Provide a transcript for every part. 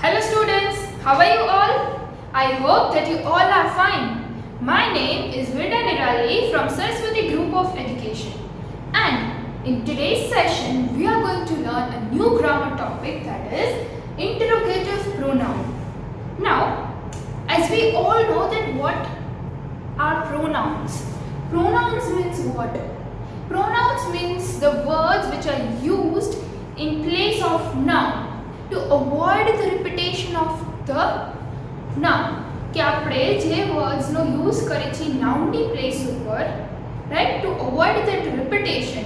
Hello students, how are you all? I hope that you all are fine. My name is Vida Nirali from Saraswati Group of Education, and in today's session we are going to learn a new grammar topic, that is interrogative pronoun. Now, as we all know that what are pronouns? Pronouns means what? Pronouns means the words which are used in place of noun to avoid the repetition of the noun. કે આપણે જે વર્ડ્સનો use કરે છે નાઉનની place ઉપર, right, to avoid that repetition,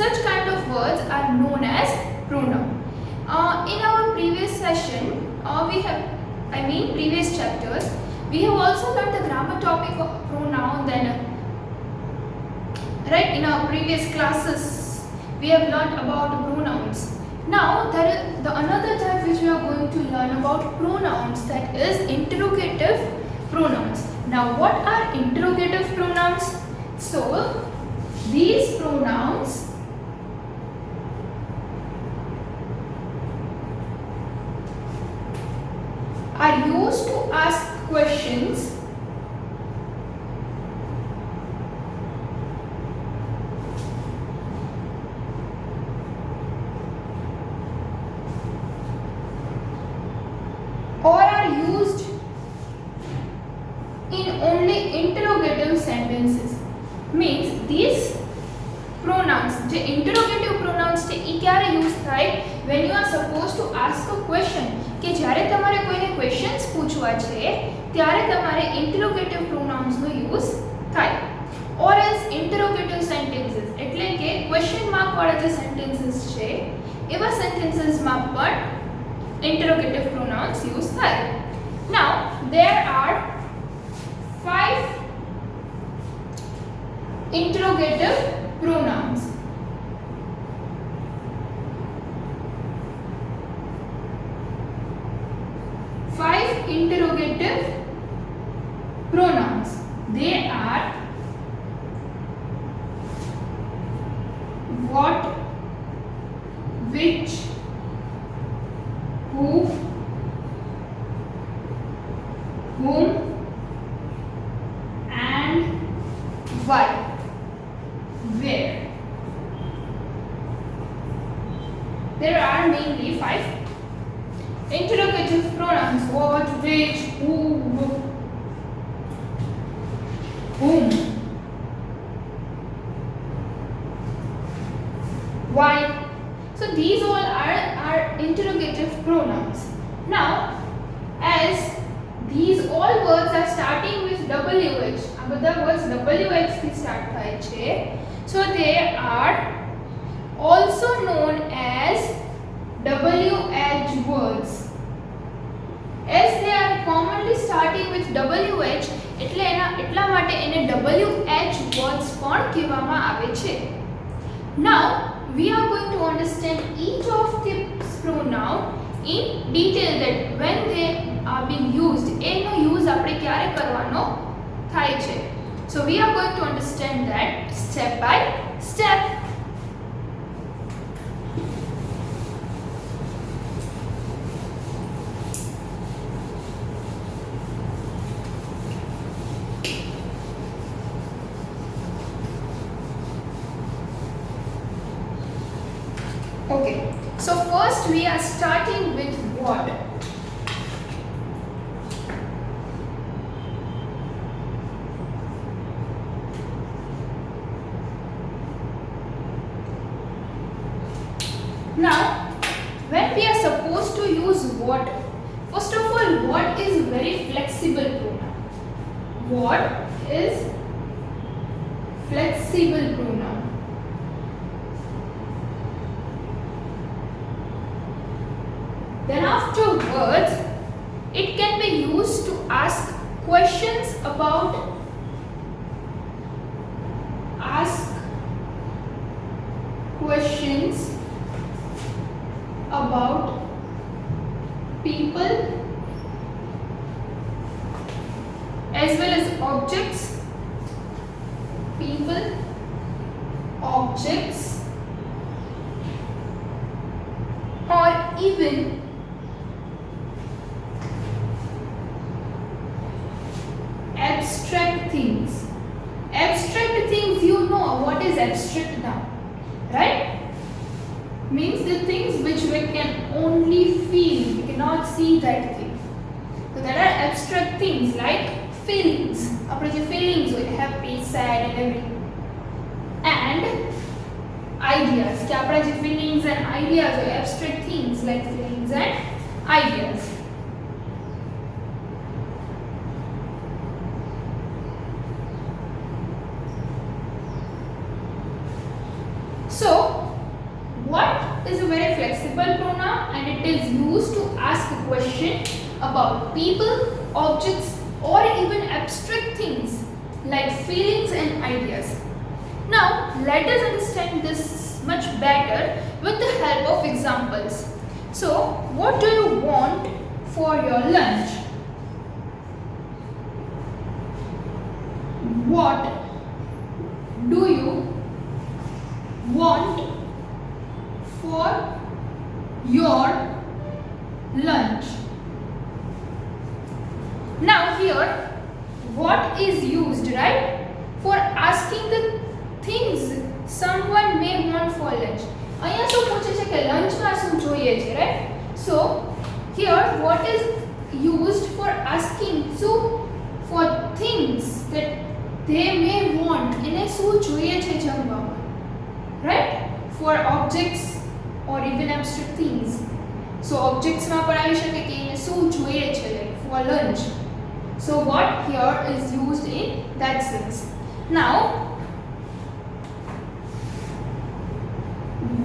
such kind of words are known as pronoun. In our previous session, previous chapters, we have also learned the grammar topic of pronoun. Then, right, in our previous classes, we have learned about pronouns. Now there is another type which we are going to learn about pronouns, that is interrogative pronouns. Now what are interrogative pronouns? So these pronouns are used to ask questions or are used in only interrogative sentences. Means these pronouns, જે interrogative pronouns છે એ ક્યારે use થાય? When you are supposed to ask a question, કે જ્યારે તમારે કોઈને questions પૂછવા છે ત્યારે તમારે interrogative pronouns નો use થાય. Or else interrogative sentences, એટલે કે question mark વાળા જે sentences છે એવા sentences માં પણ interrogative pronouns used થાય. Now there are 5 interrogative pronouns. Interrogative pronouns. They are what, which, who, whom, and why, where. There are mainly 5 interrogative pronouns: what, which, who, whom, why. So these all are interrogative pronouns. Now, as these all words are starting with WH, આ બધા words WH થી start થાય છે, so they are also known as WH words. As they are commonly starting with WH, એટલા માટે એને WH words પણ કહેવામાં આવે છે. Now we are going to understand each of these pronoun in detail, that when they are being used, એનો use આપણે ક્યારે કરવાનો થાય છે. So we are going to understand that step by step. Okay, so first we are starting with what? Now, when we are supposed to use what, first of all, what is very flexible pronoun. What is flexible pronoun? Then afterwards, it can be used to ask questions about people as well as objects. People, objects, or even know what is abstract now, right? Means the things which we can only feel, we cannot see that thing. So there are abstract things like feelings. આપણે જે feelings હોય, happy, sad and everything. And ideas, કે આપણા જે feelings and ideas હોય, abstract things like feelings and ideas. So what is a very flexible pronoun, and it is used to ask a question about people, objects or even abstract things like feelings and ideas. Now let us understand this much better with the help of examples. So what do you want for your lunch? What do you want for your lunch? Now here what is used, right, for asking the things someone may want for lunch. અહીંયા શું પૂછે છે કે લંચમાં શું જોઈએ છે, right? So here what is used for asking so for things that they may want, એને શું જોઈએ છે જમવામાં, right? For objects or even abstract things. So objects માં પણ આવી શકે કે એને શું જોઈએ છે, like for lunch. So what here is used in that sense. Now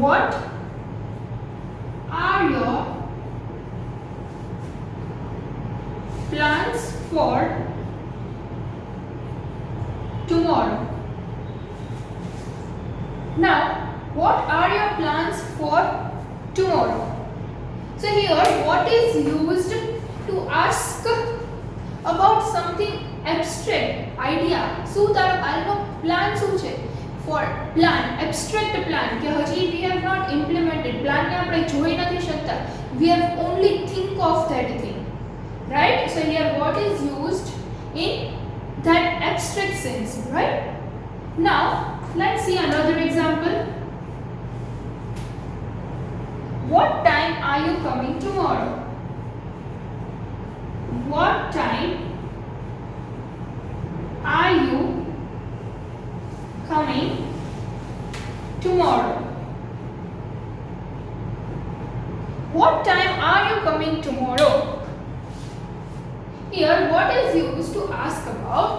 what are your plans for tomorrow? Now what are your plans for tomorrow? So here what is used to ask about something abstract idea. શું તારો કાલનો plan શું છે? For plan, abstract plan, કે હજી we have not implemented plan ને આપણે જોઈ નથી શકતા, we have only think of that thing, right? So here what is used in that abstract sense, right? Now let's see another example. What time are you coming tomorrow? What time are you coming tomorrow? What time are you coming tomorrow? Here what is used to ask about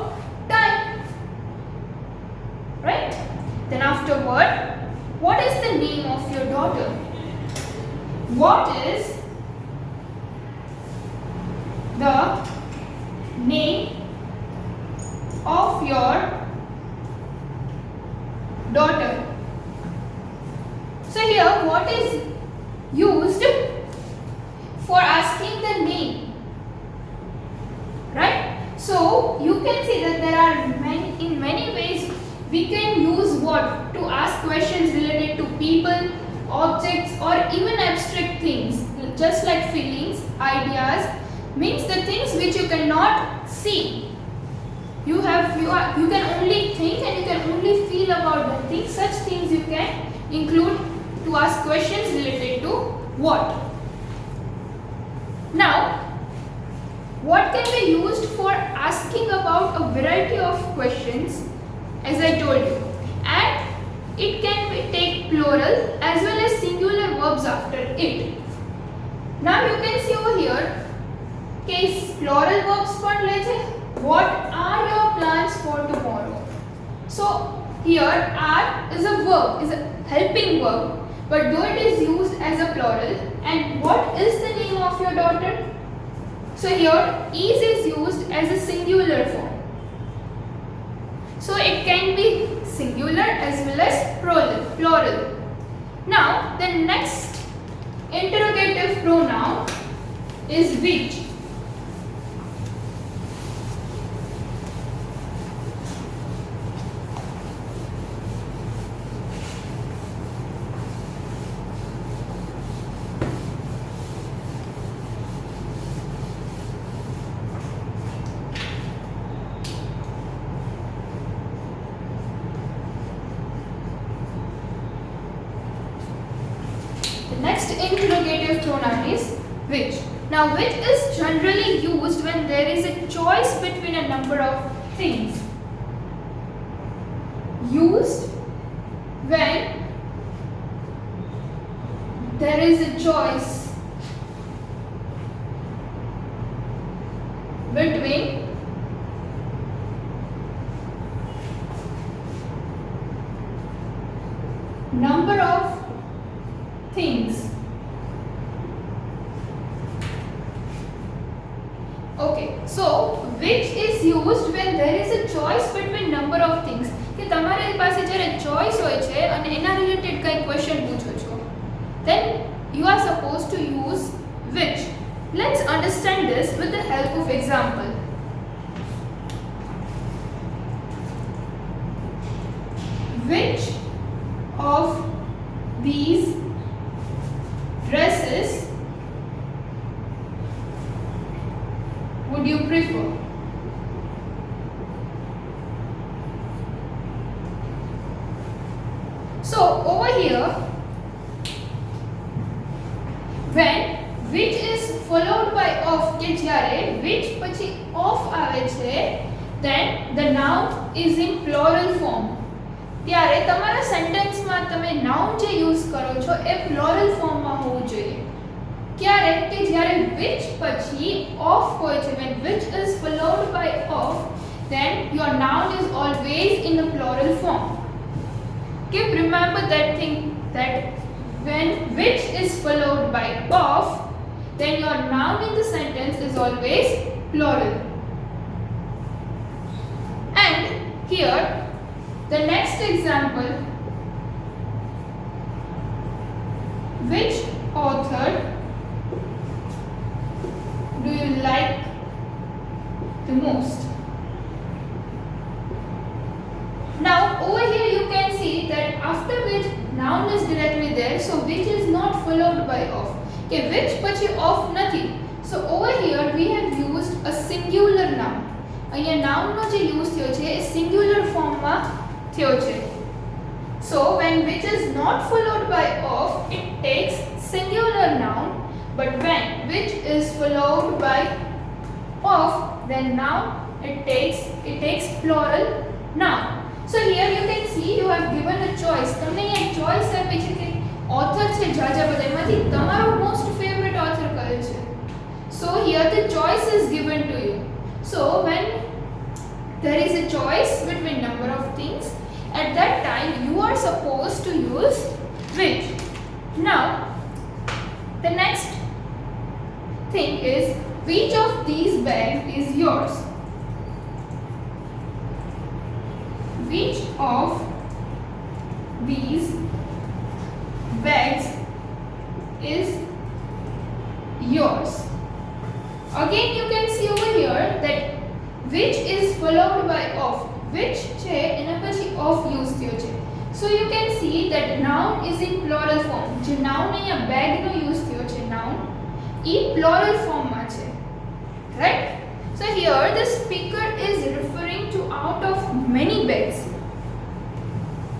time, right? Then afterward, what is the name of your daughter? What is the name of your daughter? So here what is used for asking the name, right? So you can see that there are in many ways we can use what to ask questions related to people, objects or even abstract things, just like feelings, ideas, means the things which you cannot see. You can only think and you can only feel about the things. Such things you can include to ask questions related to what. Now what can be used for asking about a variety of questions, as I told you, and it can take plural as well as singular verbs after it. Now you can see over here case plural verbs પણ લે છે. What are your plans for tomorrow? So here are is a verb, is a helping verb, but though it is used as a plural, and what is the name of your daughter? So here is used as a singular form. So it can be singular as well as plural. Now the next interrogative pronoun is which. interrogative pronoun is which. Now which is generally used when there is a choice between a number of things. Used when there is a choice between number of things. Okay, so which is used when there is a choice between number of things. કે તમારી પાસે જ્યારે choice હોય છે અને એના related કંઈ question પૂછો છો, then you are supposed to use which. Let's understand this with the help of example. Which of these dresses would you prefer? So over here, when which is followed by of, કે જ્યારે which પછી of આવે છે, then the noun is in plural form. ત્યારે તમારા સેન્ટેન્સમાં તમે noun જે use કરો છો એ પ્લોરલ ફોર્મમાં હોવું જોઈએ. ક્યારે કે જ્યારે which પછી of હોય છે, when which is followed by of, then your noun is always in the plural form. Keep remember that thing, that when which is followed by of, then your noun in the sentence is always plural. And here the next example, which author do you like the most? Now over here you can see that after which noun is directly there, so which is not followed by of. Okay, which pachi of nathi. So over here we have used a singular noun. અહીંયા noun નો જે use થયો છે એ singular form માં થયો છે. So when which is not followed by of, it takes singular noun, but when which is followed by of, then now it takes plural noun. So here you can see you have given a choice. તમને એક choice આપી છે કે author છે જાજા બધા, એમાંથી તમારો most favorite author કયો છે. So here the choice is given to you. So when there is a choice between number of things, at that time you are supposed to use which. Now the next thing is, which of these bags is yours? Which of these bags is yours? Again you can see over here that which is followed by of. Which છે એના પછી of use થયો છે. So you can see that noun is in plural form. જે noun અહીંયા bag નો use થયો છે, noun એ plural form માં છે, right? So here the speaker is referring to out of many bags.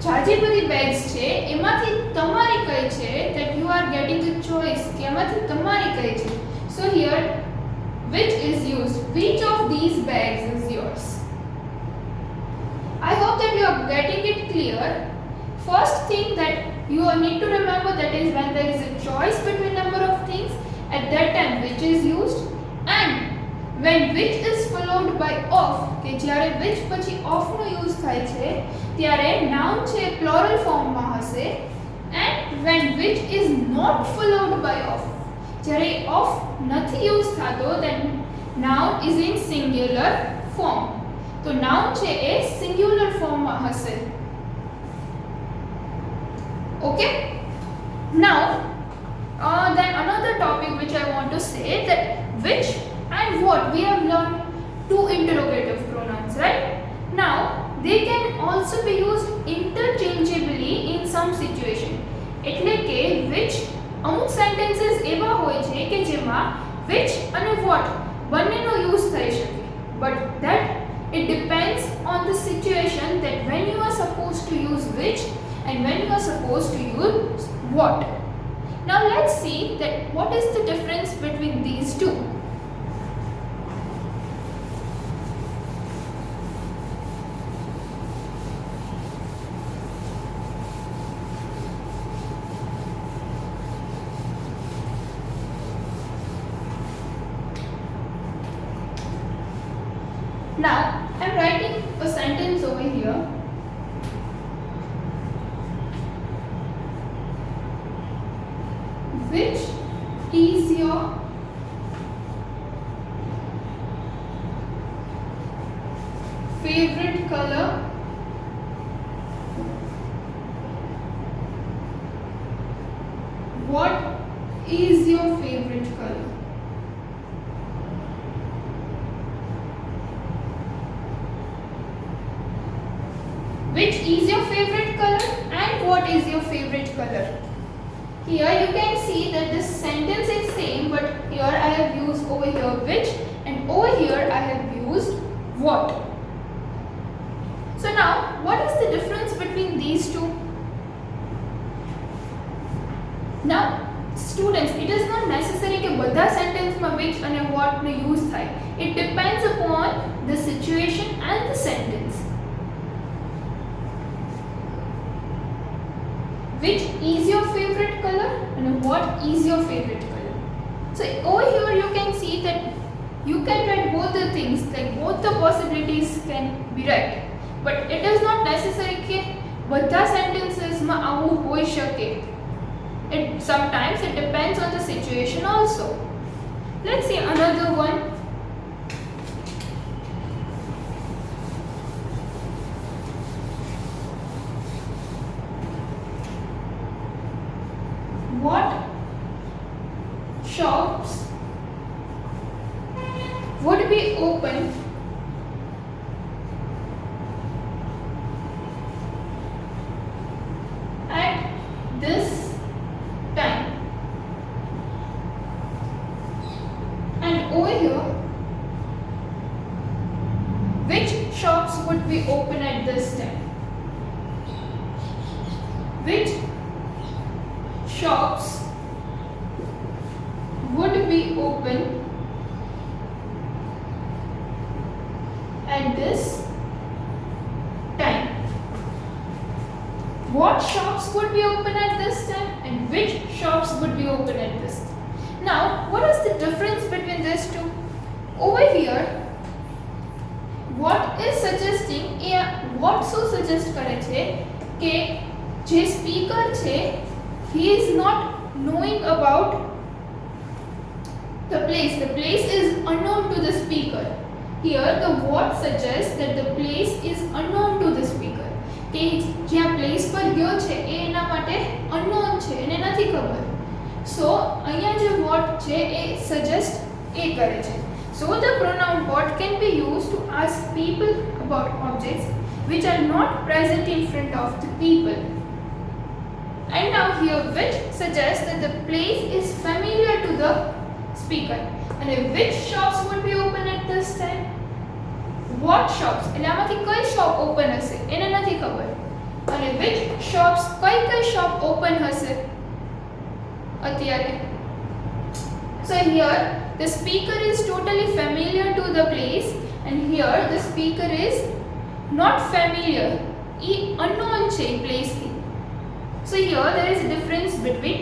જાજી બધી bags છે, એમાંથી તમારી કઈ છે, that you are getting the choice કે એમાંથી તમારી કઈ છે. So here which is used. Which of these bags is yours? I hope that you are getting it clear. First thing that you need to remember, that is when there is a choice between number of things, at that time which is used. And when which is followed by of, કે જ્યારે which પછી of no use થાય છે ત્યારે noun છે plural form માં હશે. And when which is not followed by of, જ્યારે of નથી use થતો, then noun is in singular form. તો noun છે એ singular form માં હશે. Okay? Now then another topic which I want to say, that which and what, we have learned two interrogative pronouns, right? Now they can also be used interchangeably in some situation. એટલે કે which અમુક sentences એવા હોય છે કે જેમાં which અને what બંનેનો use થઈ શકે, but that it depends on the situation, that when you are supposed to use which and when you are supposed to use what. Now let's see that what is the difference between these two. Now I am writing a sentence over here. Which is your favorite color? What is your favorite color? Which is your favorite color and what is your favorite color? Here you can see that this sentence is same, but here I have used over here which and over here I have used what. So now what is the difference between these two? Now students, it is not necessary કે બધા સેન્ટેન્સમાં which અને what no use થાય. It depends upon the situation and the sentence. Which is your favorite color and what is your favorite color? So over here you can see that you can write both the things, like both the possibilities can be right, but it is not necessary કે બધા sentencesમાં આવું હોઈ શકે. Sometimes it depends on the situation also. Let's see another one. What shops would be open at this time? And over here, which shops would be open at this time? Which shops would be open at this time? What shops would be open at this time and which shops would be open at this time? Now what is the difference between these two? Over here what is suggesting, what so suggest કરે છે કે જે speaker છે he is not knowing about the place. The place is unknown to the speaker. Here the what suggests that the place is unknown to the speaker. કે જ્યાં place પર ગયો છે એ એના માટે unknown છે, એને નથી ખબર. So અહીંયા જે what છે એ suggest એ કરે છે. So the pronoun what can be used to ask people about objects which are not present in front of the people. And now here which suggests that the place is familiar to the speaker. And which shops would be open at this time? What shops? એટલે આમાંથી કઈ shop open હશે એને નથી ખબર. અને which shops, કઈ shop open હશે અત્યારે? So here the speaker is totally familiar to the place and here the speaker is not familiar. A unknown છે એ place થી. So here there is a difference between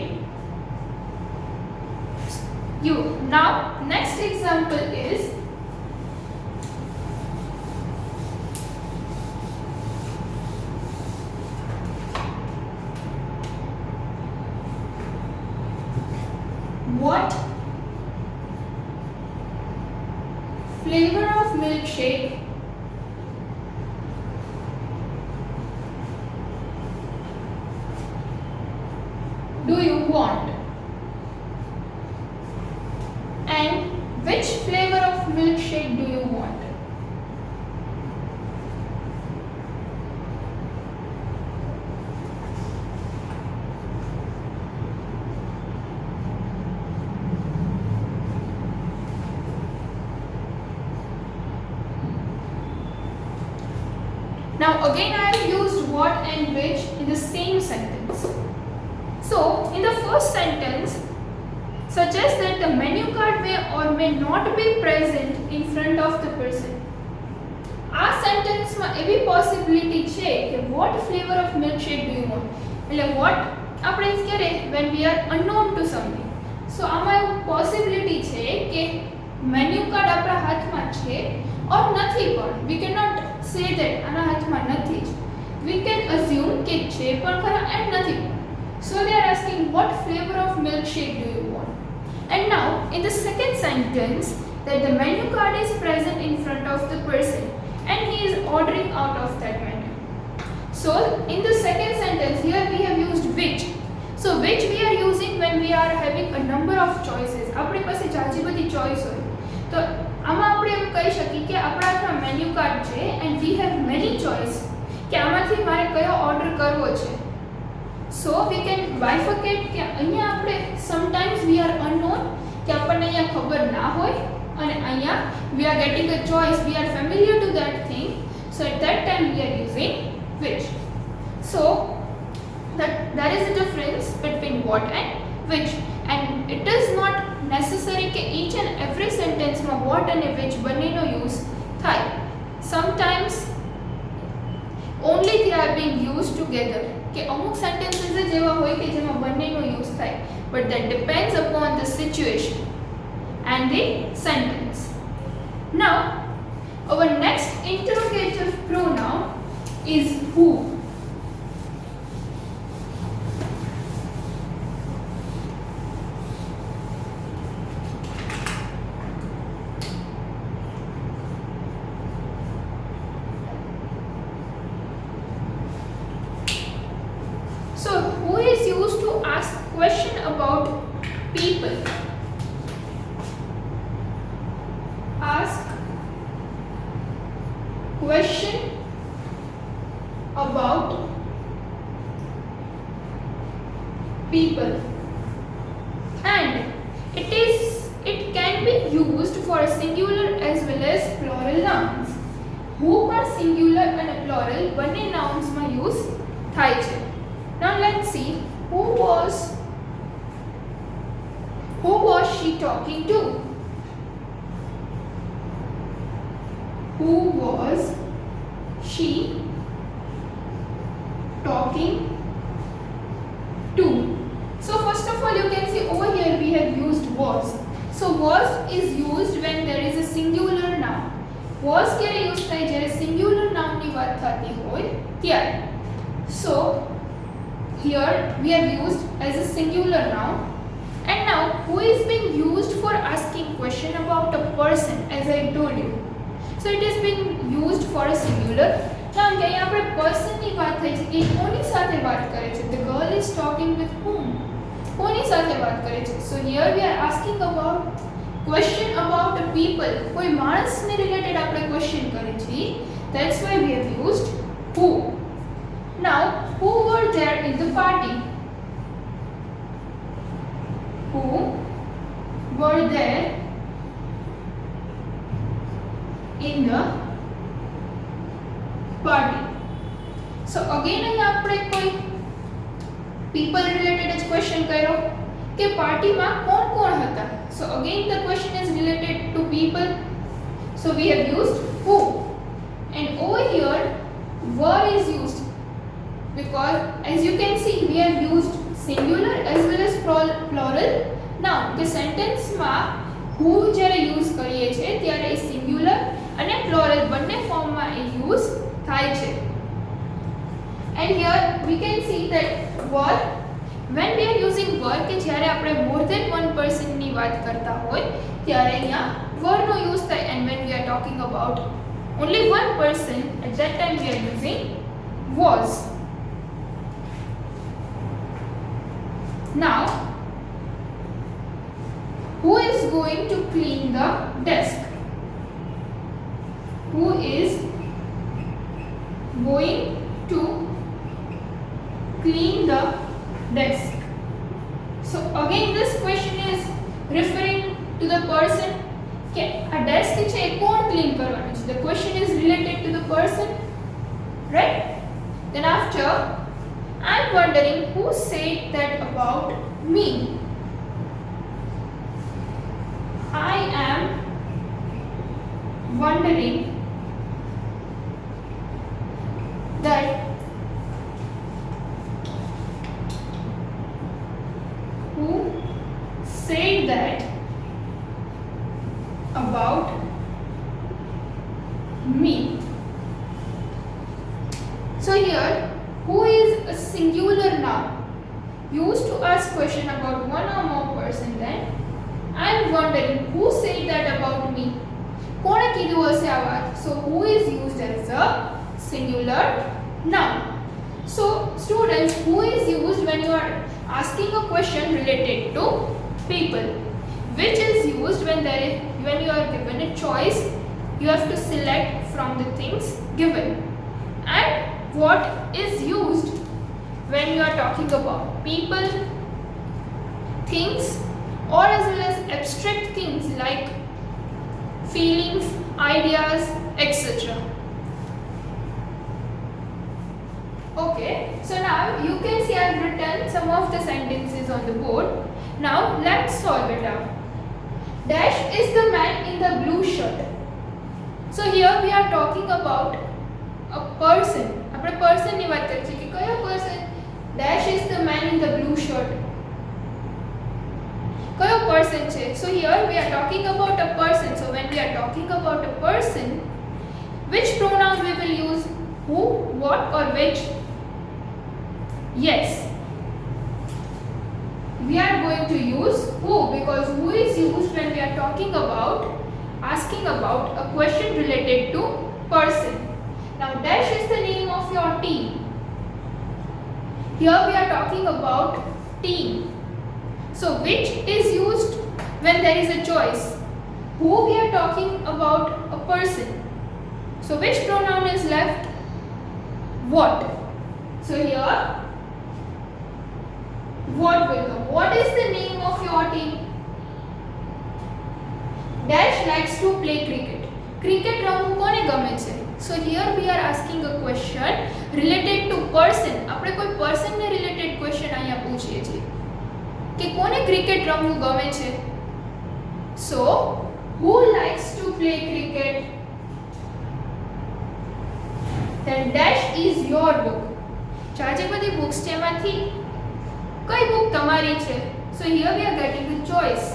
you. Now next example is what flavor of milkshake do you want? And which flavor of milkshake do you want? Now again I have used what and which in the same sentence. So in the first sentence suggest that the menu card may or may not be present in front of the person. આ સેન્ટેન્સમાં એવી possibility છે કે what flavor of milkshake do you want, એટલે what આપણે use કરીએ when we are unknown to something. સો આમાં એવું possibility છે કે મેન્યુ કાર્ડ આપણા હાથમાં છે or નથી, પણ we cannot say that આના હાથમાં નથી જ. we can assume કે છે પણ ખરા and નથી. So they are asking what flavor of milkshake do you want. And now in the second sentence that the menu card is present in front of the person and he is ordering out of that menu. So in the second sentence here we have used which. So which we are using when we are having a number of choices. આપણી પાસે જાજી બધી choice હોય તો આમાં આપણે એમ કહી શકીએ કે આપણા હાથમાં મેન્યુ કાર્ડ છે and we have many choice કે આમાંથી મારે કયો ઓર્ડર કરવો છે. So we can bifurcate કે અહીંયા આપણે sometimes we are unknown કે આપણને અહીંયા ખબર ના હોય અને અહીંયા we are getting a choice, we are familiar to that thing, so at that time we are using which. So that is the difference between what and which, and it is not necessary કે each and every sentence માં what and which બંનેનો use થાય. Sometimes only they are being used together કે અમુક sentences જ એવા હોય કે જેમાં બંનેનો use થાય, but that depends upon the situation and the sentence. Now our next interrogative pronoun is who. So who is used to ask question about people. Ask question about people, and it can be used for singular as well as plural nouns. Who પર singular અને plural બંને nouns માં use થાય છે. Now let's see who was she talking to. Who was she talking to? So first of all you can see over here we have used was. So was is used when there is a singular noun. Was ક્યારે use થાય જ્યારે singular noun ની વાત થતી હોય ત્યારે. So here we have used as a singular noun, and now who is being used for asking question about a person, as I told you. So it is being used for a singular. Now અહીંયા આપણે person ની વાત થઈ છે કે કોની સાથે વાત કરે છે. The girl is talking with whom? કોની સાથે વાત કરે છે. So here we are asking about question about a people. કોઈ માણસને રિલેટેડ આપણે question કરે છે. That's why we have used who. Now who were there in the party? Who were there in the party? So again અહીંયા આપણે કોઈ people related જ question કર્યો કે પાર્ટીમાં કોણ કોણ હતા. So again the question is related to people, so we have used who. And over here were is used because as you can see we have used singular as well as plural. Now the sentence માં who જ્યારે use કરીએ છે ત્યારે એ singular અને plural બંને form માં એ use થાય છે. And here we can see that were, when we are using were કે જ્યારે આપણે more than one person ની વાત કરતા હોય ત્યારે અહીંયા were નો use થાય, and when we are talking about only one person at that time we are using was. Now who is going to clean the desk? Who is going to clean the desk? So again this question is referring to the person કે આ desk છે એ કોણ clean કરવાનું છે. The question is related to the person, right? Then after I'm wondering who said that about me. I am wondering that who said that about me. So here, who is a singular noun used to ask question about one or more person. Then I am wondering who said that about me. કોણે કીધું હશે આ વાત? So who is used as a singular noun. So students, who is used when you are asking a question related to people, which is used when you are given a choice, you have to select from the things given. And what is used when you are talking about people, things, or as well as abstract things like feelings, ideas, etc. Okay, so now you can see I have written some of the sentences on the board. Now let's solve it out. Dash is the man in the blue shirt. So here we are talking about a person. આપણે person ની વાત કરીએ છીએ કે કયો person? Dash is the man in the blue shirt. કયો person છે? So here we are talking about a person. So when we are talking about a person, which pronoun we will use? Who, what, or which? Yes, we are going to use who, because who is used when we are talking about asking about a question related to person. Now dash is the name of your team. Here we are talking about team. So which is used when there is a choice? Who, we are talking about a person. So which pronoun is left? What. So here what will come? What is the name of your team? Dash likes to play cricket. Cricket રમવું કોને ગમે છે? So here we are asking a question related to person. આપણે કોઈ person ને related question અહીંયા પૂછીએ છીએ કે કોને cricket રમવું ગમે છે? So who likes to play cricket? Then dash is your book. ચાજે બધી books છે એમાંથી કઈ book તમારી છે? So here we are getting the choice.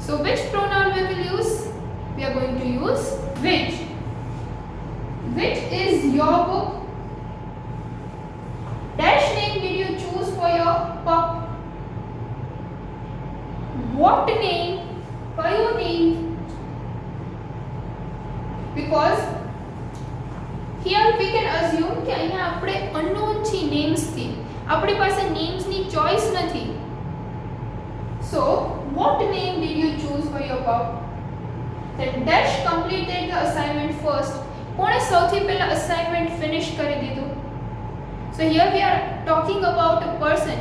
So which pronoun we will use? We are going to use which. Which is your book? Dash name did you choose for your pup? What name? કયો name? Because here we can assume કે અહીંયા આપણે unknown છે names થી. આપણી પાસે names ની choice નથી. So what name did you choose for your pup? Then dash completed the assignment first. કોણે સૌથી પહેલા assignment finish કરી દીધું? So here we are talking about a person,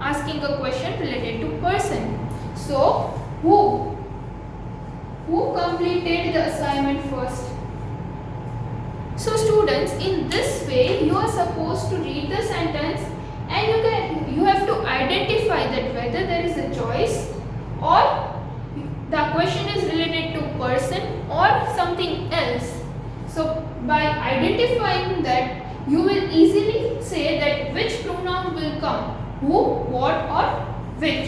asking a question related to person. So who completed the assignment first? So students, in this way you are supposed to read the sentence and you have to identify that whether there is a choice or the question is related to person or something else. So by identifying that, you will easily say that which pronoun will come, who, what, or which.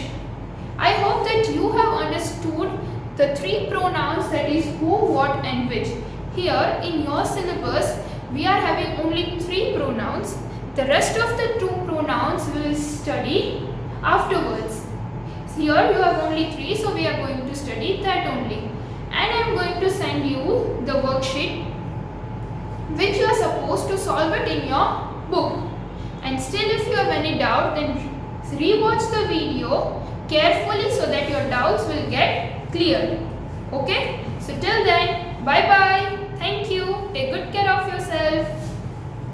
I hope that you have understood the three pronouns, that is who, what, and which. Here in your syllabus we are having only 3 pronouns. The rest of the 2 pronouns we will study afterwards. Here you have only 3, so we are going to study that only. And I am going to send you the worksheet which you are supposed to solve it in your book. And still if you have any doubt, then rewatch the video carefully so that your doubts will get clear. Okay? So till then, bye bye.